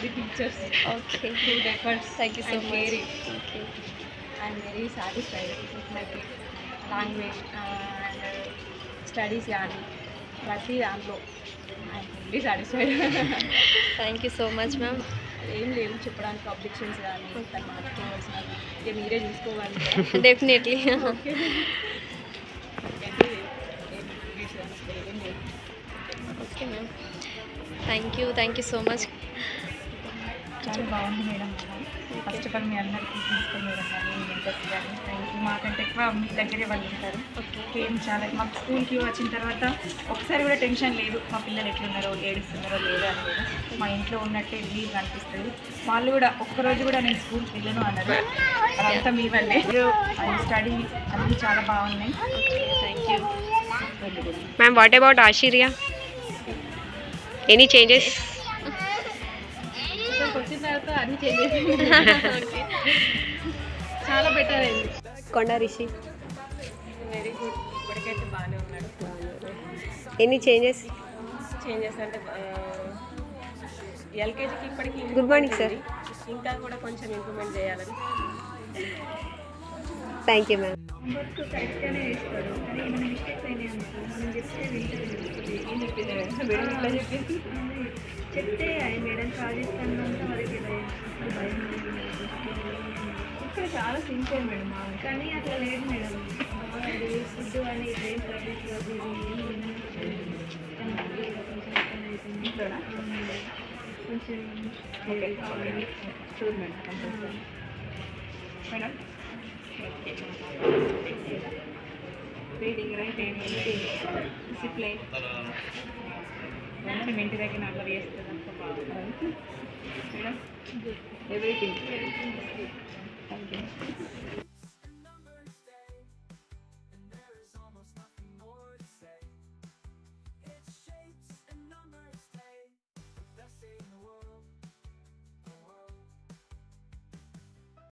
the teachers. Okay. Good efforts. Thank you so and much. caring. Okay. I'm very satisfied with my language and studies కానీ ప్రతి దాంట్లో I'm fully satisfied. Thank you so much, ma'am. ఏం లేవు చెప్పడానికి objections కానీ తను మార్చుకోవాల్సినవి ఇక మీరే చూసుకోవాలి. Definitely. Okay Okay, ma'am. Thank you so much. చాలా బాగుంది మేడం. ఫస్ట్ ఆఫ్ ఆల్ మీ అందరికీ ప్రిన్సిపల్ మేడం కానీ మెంటర్స్ కానీ థ్యాంక్ యూ. మాకంటే ఎక్కువ మీ దగ్గరే వాళ్ళు ఉంటారు. ఏం చాలా మాకు స్కూల్కి వచ్చిన తర్వాత ఒకసారి కూడా టెన్షన్ లేదు మా పిల్లలు ఎట్లున్నారో ఏడుస్తున్నారో లేదా అనేది. మా ఇంట్లో ఉన్నట్టే రిలీజ్ అనిపిస్తుంది. వాళ్ళు కూడా ఒక్కరోజు కూడా నేను స్కూల్కి వెళ్ళను అన్నారు. అదంతా మీ వల్లే. స్టడీ అన్నీ చాలా బాగున్నాయి. Thank you. Ma'am, what about Ashirya? Any changes? ఇక్కడికి వచ్చిన తర్వాత అన్ని చేంజ్ చాలా బెటర్ అయింది. Konda Rishi. Very good. ఇప్పటికైతే బాగానే ఉన్నాడు. Any changes? చేంజెస్ అంటే ఎల్కేజీకి ఇప్పటికి Good morning, sir. ఇంకా కూడా కొంచెం ఇంప్రూవ్మెంట్ చేయాలని. Thank you, ma'am. వర్క్ కరెక్ట్గానే వేస్తాడు కానీ ఏమైనా మిస్టేక్స్ అయినాయి అనుకో మనం చెప్తే వింటుంది. ఏం చెప్పింది మేడం? ఇట్లా చెప్పింది చెప్తే అది మేడం సాధిస్తాను అంతా వరకు భయం. ఇక్కడ చాలా సింపుల్ మేడం కానీ అట్లా లేదు మేడం. ఫుడ్ అని బ్రెయిన్ సర్వీస్ కొంచెం చూడు madam compulsory madam. Reading right discipline మంచి ఇంటి దగ్గర అట్లా చేస్తుంది అంత బాగుంటుంది మేడం. Everything thank you.